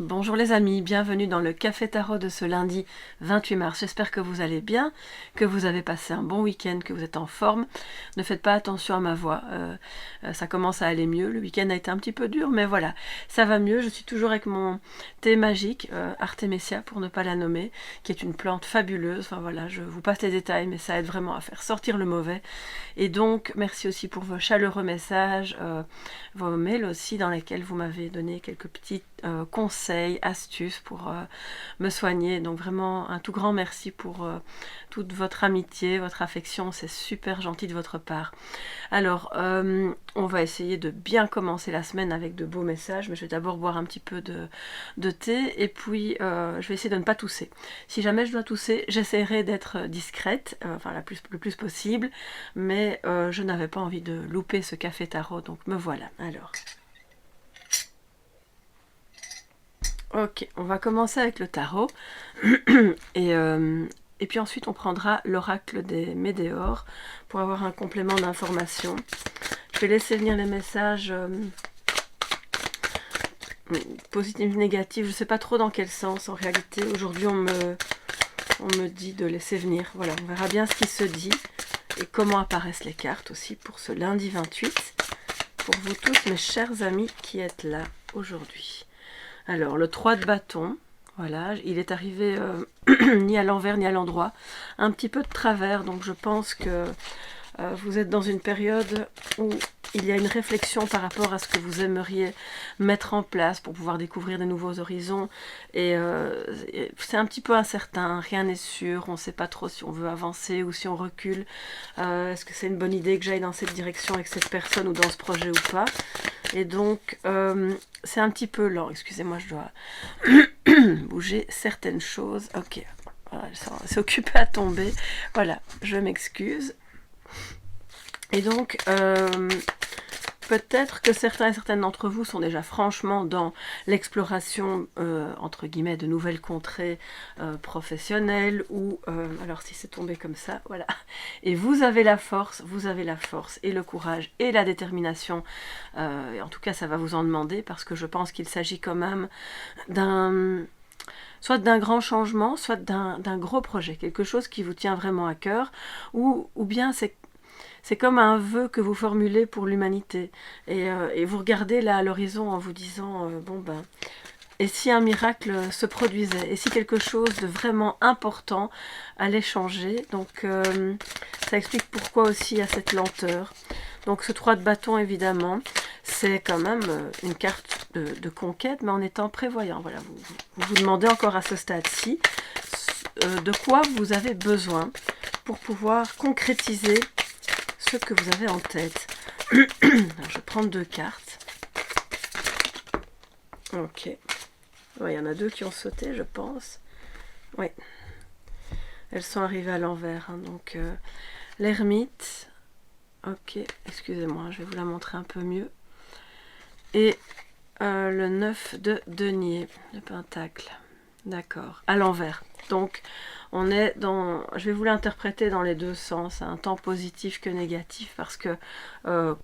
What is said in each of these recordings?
Bonjour les amis, bienvenue dans le Café Tarot de ce lundi 28 mars. J'espère que vous allez bien, que vous avez passé un bon week-end, que vous êtes en forme. Ne faites pas attention à ma voix, ça commence à aller mieux. Le week-end a été un petit peu dur, mais voilà, ça va mieux. Je suis toujours avec mon thé magique, Artemisia pour ne pas la nommer, qui est une plante fabuleuse. Enfin voilà, je vous passe les détails, mais ça aide vraiment à faire sortir le mauvais. Et donc, merci aussi pour vos chaleureux messages, vos mails aussi dans lesquels vous m'avez donné quelques petits conseils, astuces pour me soigner. Donc vraiment un tout grand merci pour toute votre amitié, votre affection, c'est super gentil de votre part. Alors, on va essayer de bien commencer la semaine avec de beaux messages, mais je vais d'abord boire un petit peu de thé, et puis je vais essayer de ne pas tousser. Si jamais je dois tousser, j'essaierai d'être discrète, le plus possible, mais je n'avais pas envie de louper ce café tarot, donc me voilà. Alors, ok, on va commencer avec le tarot, et puis ensuite on prendra l'oracle des météores pour avoir un complément d'information. Je vais laisser venir les messages positifs, négatifs, je ne sais pas trop dans quel sens en réalité. Aujourd'hui on me dit de laisser venir, voilà, on verra bien ce qui se dit et comment apparaissent les cartes aussi pour ce lundi 28, pour vous tous mes chers amis qui êtes là aujourd'hui. Alors, le 3 de bâton, voilà, il est arrivé ni à l'envers ni à l'endroit, un petit peu de travers, donc je pense que vous êtes dans une période où il y a une réflexion par rapport à ce que vous aimeriez mettre en place pour pouvoir découvrir de nouveaux horizons, et c'est un petit peu incertain, rien n'est sûr, on ne sait pas trop si on veut avancer ou si on recule, est-ce que c'est une bonne idée que j'aille dans cette direction avec cette personne ou dans ce projet ou pas, et donc c'est un petit peu lent, excusez-moi, je dois bouger certaines choses, ok, voilà, c'est occupé à tomber, voilà, je m'excuse. Et donc, peut-être que certains et certaines d'entre vous sont déjà franchement dans l'exploration, entre guillemets, de nouvelles contrées professionnelles, ou, alors si c'est tombé comme ça, voilà. Et vous avez la force et le courage et la détermination, et en tout cas ça va vous en demander, parce que je pense qu'il s'agit quand même soit d'un grand changement, soit d'un gros projet, quelque chose qui vous tient vraiment à cœur, ou bien c'est comme un vœu que vous formulez pour l'humanité. Et vous regardez là à l'horizon en vous disant, et si un miracle se produisait, et si quelque chose de vraiment important allait changer. Donc ça explique pourquoi aussi il y a cette lenteur. Donc ce 3 de bâton, évidemment, c'est quand même une carte de conquête, mais en étant prévoyant. Voilà, vous demandez encore à ce stade-ci de quoi vous avez besoin pour pouvoir concrétiser ce que vous avez en tête. Alors, je prends 2 cartes. Ok. Il y en a 2 qui ont sauté, je pense. Oui. Elles sont arrivées à l'envers. Donc, l'ermite. Ok, excusez-moi, je vais vous la montrer un peu mieux. Et le 9 de denier, le pentacle. D'accord, à l'envers. Donc, on est dans... Je vais vous l'interpréter dans les deux sens, un tant positif que négatif, parce que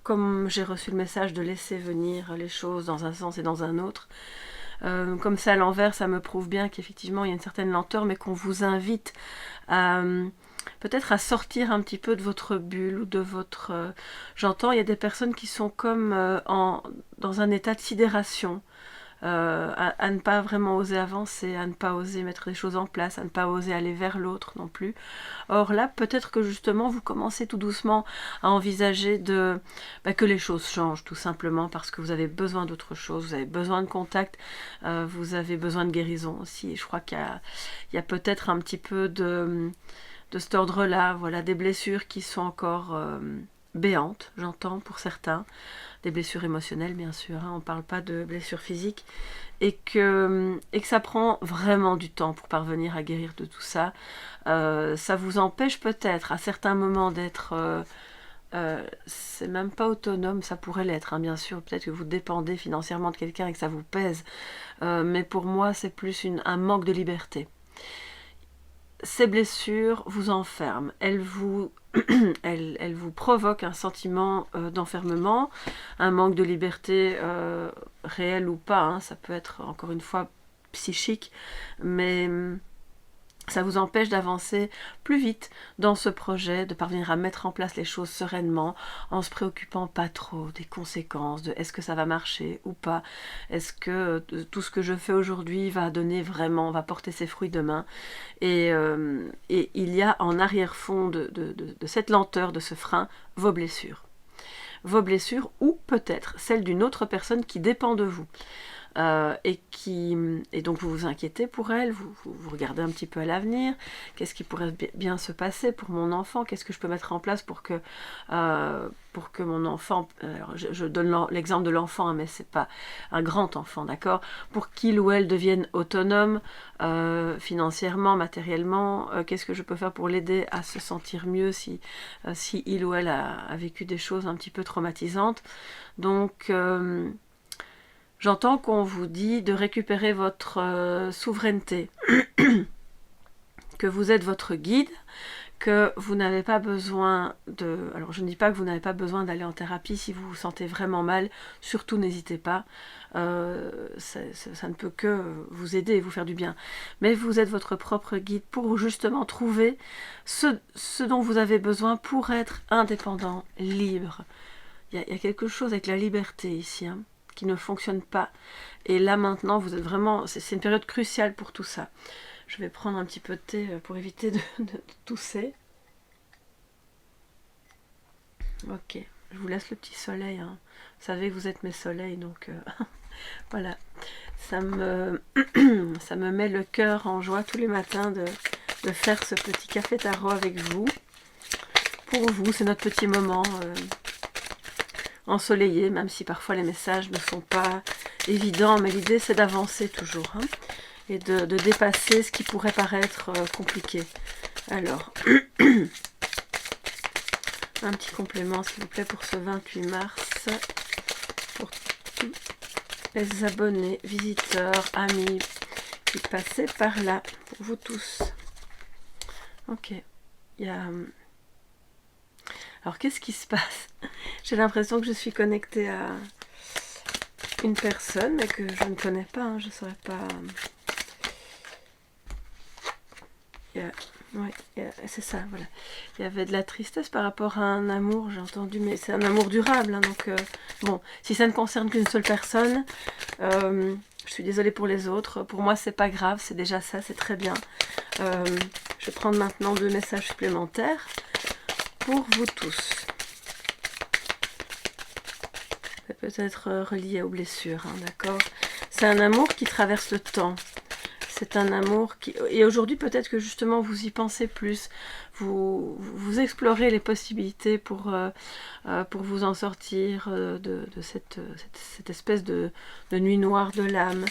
comme j'ai reçu le message de laisser venir les choses dans un sens et dans un autre, comme ça à l'envers, ça me prouve bien qu'effectivement il y a une certaine lenteur, mais qu'on vous invite à... peut-être à sortir un petit peu de votre bulle ou de votre... j'entends, il y a des personnes qui sont comme dans un état de sidération, à ne pas vraiment oser avancer, à ne pas oser mettre des choses en place, à ne pas oser aller vers l'autre non plus. Or là, peut-être que justement, vous commencez tout doucement à envisager que les choses changent, tout simplement parce que vous avez besoin d'autre chose, vous avez besoin de contact, vous avez besoin de guérison aussi. Et je crois qu'il y a peut-être un petit peu de cet ordre-là, voilà, des blessures qui sont encore béantes, j'entends, pour certains, des blessures émotionnelles bien sûr, hein, on ne parle pas de blessures physiques, et que ça prend vraiment du temps pour parvenir à guérir de tout ça. Ça vous empêche peut-être à certains moments d'être... c'est même pas autonome, ça pourrait l'être, hein, bien sûr, peut-être que vous dépendez financièrement de quelqu'un et que ça vous pèse, mais pour moi c'est plus un manque de liberté. Ces blessures vous enferment, elles vous provoquent un sentiment d'enfermement, un manque de liberté réel ou pas, hein, ça peut être encore une fois psychique, mais ça vous empêche d'avancer plus vite dans ce projet, de parvenir à mettre en place les choses sereinement, en se préoccupant pas trop des conséquences, de est-ce que ça va marcher ou pas, est-ce que tout ce que je fais aujourd'hui va donner vraiment, va porter ses fruits demain. Et il y a en arrière-fond de cette lenteur, de ce frein, vos blessures. Vos blessures ou peut-être celles d'une autre personne qui dépend de vous. Et donc vous vous inquiétez pour elle, vous regardez un petit peu à l'avenir, qu'est-ce qui pourrait bien se passer pour mon enfant, qu'est-ce que je peux mettre en place pour que mon enfant, alors je donne l'exemple de l'enfant, hein, mais c'est pas un grand enfant, d'accord, pour qu'il ou elle devienne autonome financièrement, matériellement, qu'est-ce que je peux faire pour l'aider à se sentir mieux si il ou elle a vécu des choses un petit peu traumatisantes. Donc j'entends qu'on vous dit de récupérer votre souveraineté, que vous êtes votre guide, que vous n'avez pas besoin de... Alors je ne dis pas que vous n'avez pas besoin d'aller en thérapie si vous vous sentez vraiment mal, surtout n'hésitez pas, ça ne peut que vous aider et vous faire du bien. Mais vous êtes votre propre guide pour justement trouver ce dont vous avez besoin pour être indépendant, libre. Il y a quelque chose avec la liberté ici, hein, qui ne fonctionne pas. Et là maintenant, vous êtes vraiment... C'est une période cruciale pour tout ça. Je vais prendre un petit peu de thé pour éviter de tousser. Ok, je vous laisse le petit soleil. Hein. Vous savez que vous êtes mes soleils, donc voilà. Ça me met le cœur en joie tous les matins de faire ce petit café tarot avec vous. Pour vous, c'est notre petit moment ensoleillé, même si parfois les messages ne sont pas évidents, mais l'idée c'est d'avancer toujours, hein, et de dépasser ce qui pourrait paraître compliqué. Alors, un petit complément s'il vous plaît pour ce 28 mars, pour tous les abonnés, visiteurs, amis qui passaient par là, pour vous tous. Ok, il y a... Alors qu'est-ce qui se passe? J'ai l'impression que je suis connectée à une personne, mais que je ne connais pas, hein, je ne saurais pas... c'est ça, voilà. Il y avait de la tristesse par rapport à un amour, j'ai entendu, mais c'est un amour durable, hein, donc bon, si ça ne concerne qu'une seule personne, je suis désolée pour les autres, pour moi c'est pas grave, c'est déjà ça, c'est très bien. Je vais prendre maintenant 2 messages supplémentaires pour vous tous. C'est peut-être relié aux blessures, hein, d'accord? C'est un amour qui traverse le temps. C'est un amour qui... Et aujourd'hui, peut-être que justement, vous y pensez plus. Vous explorez les possibilités pour vous en sortir de cette espèce de nuit noire de l'âme.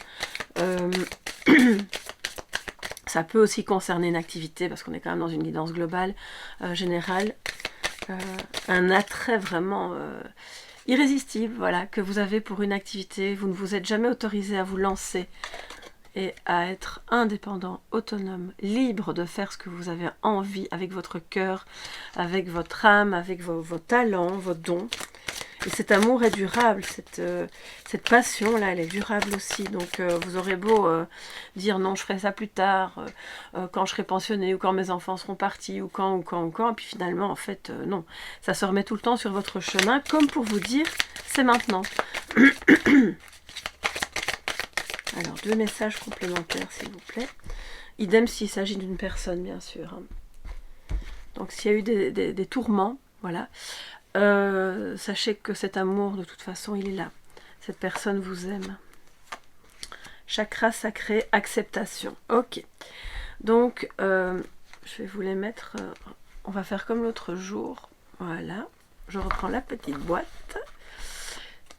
Ça peut aussi concerner une activité, parce qu'on est quand même dans une guidance globale, générale. Un attrait vraiment... irrésistible, voilà, que vous avez pour une activité. Vous ne vous êtes jamais autorisé à vous lancer et à être indépendant, autonome, libre de faire ce que vous avez envie avec votre cœur, avec votre âme, avec vos talents, vos dons. Et cet amour est durable, cette passion-là, elle est durable aussi. Donc vous aurez beau dire non, je ferai ça plus tard, quand je serai pensionnée, ou quand mes enfants seront partis, ou quand, et puis finalement, en fait, non. Ça se remet tout le temps sur votre chemin, comme pour vous dire, c'est maintenant. Alors, 2 messages complémentaires, s'il vous plaît. Idem s'il s'agit d'une personne, bien sûr. Donc, s'il y a eu des tourments, voilà. Sachez que cet amour, de toute façon, il est là. Cette personne vous aime. Chakra sacré, acceptation. Ok. Donc, je vais vous les mettre... on va faire comme l'autre jour. Voilà. Je reprends la petite boîte.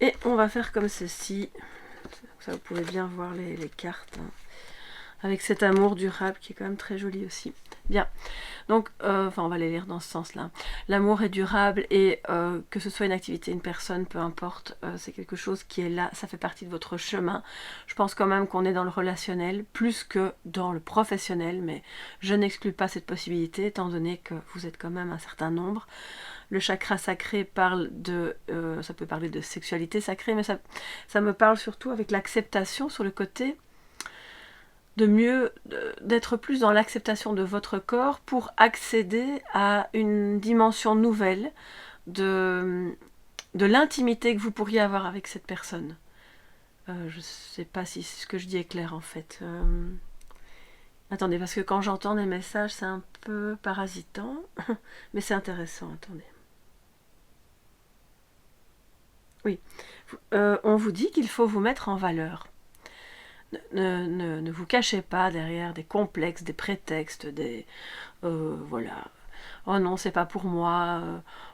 Et on va faire comme ceci. Ça, vous pouvez bien voir les cartes. Hein, avec cet amour durable qui est quand même très joli aussi. Bien. Donc, on va les lire dans ce sens-là. L'amour est durable et que ce soit une activité, une personne, peu importe, c'est quelque chose qui est là, ça fait partie de votre chemin. Je pense quand même qu'on est dans le relationnel plus que dans le professionnel, mais je n'exclus pas cette possibilité étant donné que vous êtes quand même un certain nombre. Le chakra sacré parle de... ça peut parler de sexualité sacrée, mais ça me parle surtout avec l'acceptation sur le côté... d'être plus dans l'acceptation de votre corps pour accéder à une dimension nouvelle de l'intimité que vous pourriez avoir avec cette personne. Je ne sais pas si ce que je dis est clair en fait. Attendez, parce que quand j'entends des messages, c'est un peu parasitant, mais c'est intéressant, attendez. Oui, on vous dit qu'il faut vous mettre en valeur. Ne vous cachez pas derrière des complexes, des prétextes, voilà. Oh non, c'est pas pour moi,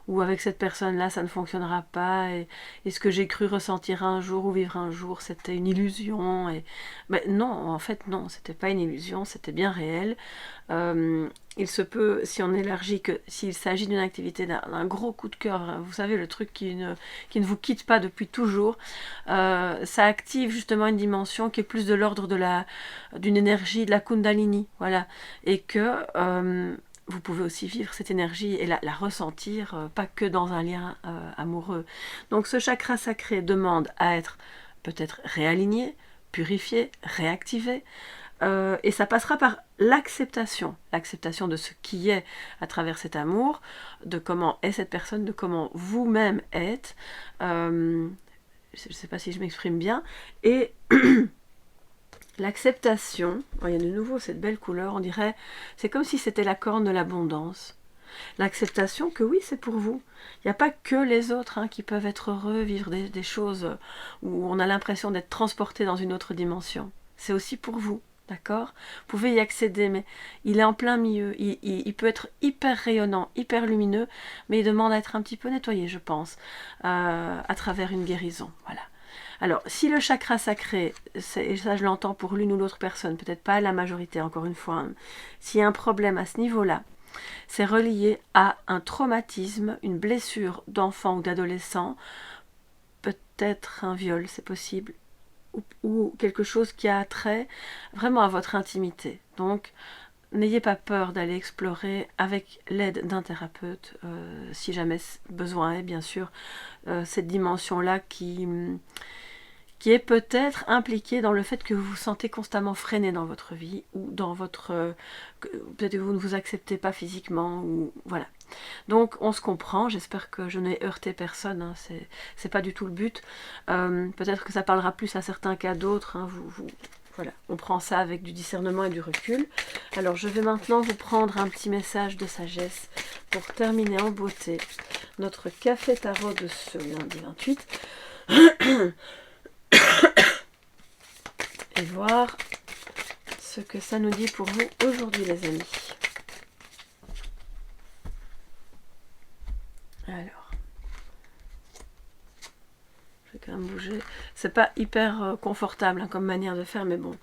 ou avec cette personne-là, ça ne fonctionnera pas, et ce que j'ai cru ressentir un jour ou vivre un jour, c'était une illusion. Mais non, en fait, non, c'était pas une illusion, c'était bien réel. Il se peut, si on élargit, que s'il s'agit d'une activité, d'un gros coup de cœur, vous savez, le truc qui ne vous quitte pas depuis toujours, ça active justement une dimension qui est plus de l'ordre d'une énergie, de la Kundalini, voilà, et que vous pouvez aussi vivre cette énergie et la ressentir, pas que dans un lien amoureux. Donc ce chakra sacré demande à être peut-être réaligné, purifié, réactivé, et ça passera par l'acceptation de ce qui est à travers cet amour, de comment est cette personne, de comment vous-même êtes. Je ne sais pas si je m'exprime bien. Et l'acceptation, il y a de nouveau cette belle couleur, on dirait, c'est comme si c'était la corne de l'abondance. L'acceptation que oui, c'est pour vous. Il n'y a pas que les autres qui peuvent être heureux, vivre des choses où on a l'impression d'être transporté dans une autre dimension. C'est aussi pour vous. D'accord? Vous pouvez y accéder, mais il est en plein milieu. Il peut être hyper rayonnant, hyper lumineux, mais il demande à être un petit peu nettoyé, je pense, à travers une guérison. Voilà. Alors, si le chakra sacré, et ça je l'entends pour l'une ou l'autre personne, peut-être pas la majorité, encore une fois, s'il y a un problème à ce niveau-là, c'est relié à un traumatisme, une blessure d'enfant ou d'adolescent, peut-être un viol, c'est possible, ou quelque chose qui a trait vraiment à votre intimité. Donc, n'ayez pas peur d'aller explorer avec l'aide d'un thérapeute, si jamais besoin est, bien sûr, cette dimension-là qui est peut-être impliquée dans le fait que vous vous sentez constamment freiné dans votre vie, ou dans votre... peut-être que vous ne vous acceptez pas physiquement, ou voilà. Donc on se comprend, j'espère que je n'ai heurté personne, c'est pas du tout le but. Peut-être que ça parlera plus à certains qu'à d'autres, voilà, on prend ça avec du discernement et du recul. Alors je vais maintenant vous prendre un petit message de sagesse pour terminer en beauté notre café tarot de ce lundi 28. Et voir ce que ça nous dit pour vous aujourd'hui, les amis. Alors, je vais quand même bouger. C'est pas hyper confortable comme manière de faire, mais bon,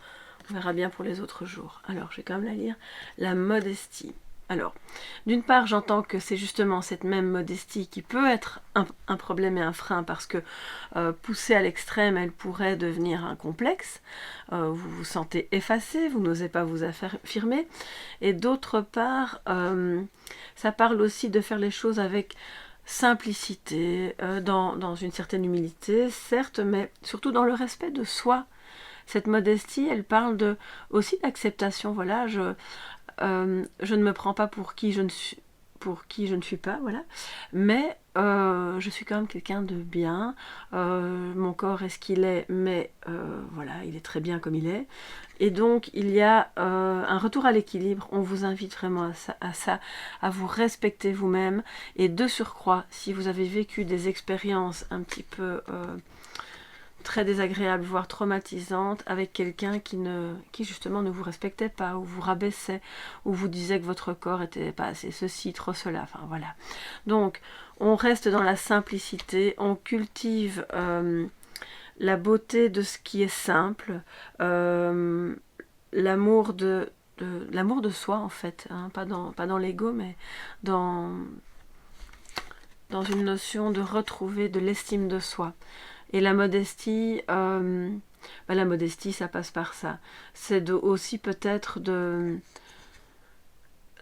on verra bien pour les autres jours. Alors, je vais quand même la lire. La modestie. Alors, d'une part, j'entends que c'est justement cette même modestie qui peut être un problème et un frein, parce que poussée à l'extrême, elle pourrait devenir un complexe. Vous vous sentez effacé, vous n'osez pas vous affirmer. Et d'autre part, ça parle aussi de faire les choses avec simplicité, dans une certaine humilité, certes, mais surtout dans le respect de soi. Cette modestie, elle parle aussi d'acceptation. Voilà, je ne me prends pas pour qui je ne suis pas, voilà. Mais je suis quand même quelqu'un de bien. Mon corps est ce qu'il est, mais voilà, il est très bien comme il est. Et donc, il y a un retour à l'équilibre. On vous invite vraiment à ça, à vous respecter vous-même. Et de surcroît, si vous avez vécu des expériences un petit peu très désagréable, voire traumatisante, avec quelqu'un qui justement ne vous respectait pas, ou vous rabaissait, ou vous disait que votre corps était pas assez ceci, trop cela, enfin voilà. Donc, on reste dans la simplicité, on cultive la beauté de ce qui est simple, l'amour de soi en fait, pas dans l'ego, mais dans une notion de retrouver de l'estime de soi. Et la modestie, la modestie, ça passe par ça. C'est aussi peut-être de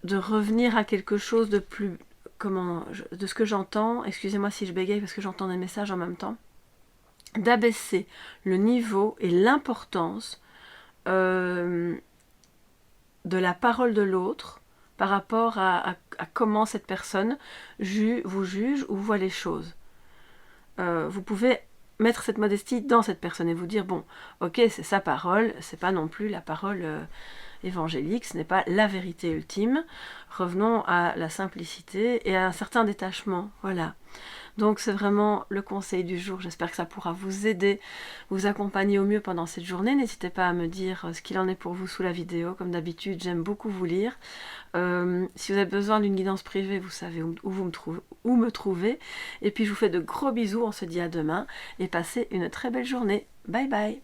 revenir à quelque chose de plus... de ce que j'entends, excusez-moi si je bégaye parce que j'entends des messages en même temps, d'abaisser le niveau et l'importance de la parole de l'autre par rapport à comment cette personne vous juge ou voit les choses. Vous pouvez mettre cette modestie dans cette personne et vous dire, bon, ok, c'est sa parole, c'est pas non plus la parole évangélique, ce n'est pas la vérité ultime. Revenons à la simplicité et à un certain détachement, voilà. Donc c'est vraiment le conseil du jour, j'espère que ça pourra vous aider, vous accompagner au mieux pendant cette journée. N'hésitez pas à me dire ce qu'il en est pour vous sous la vidéo, comme d'habitude j'aime beaucoup vous lire. Si vous avez besoin d'une guidance privée, vous savez où me trouver. Et puis je vous fais de gros bisous, on se dit à demain et passez une très belle journée. Bye bye.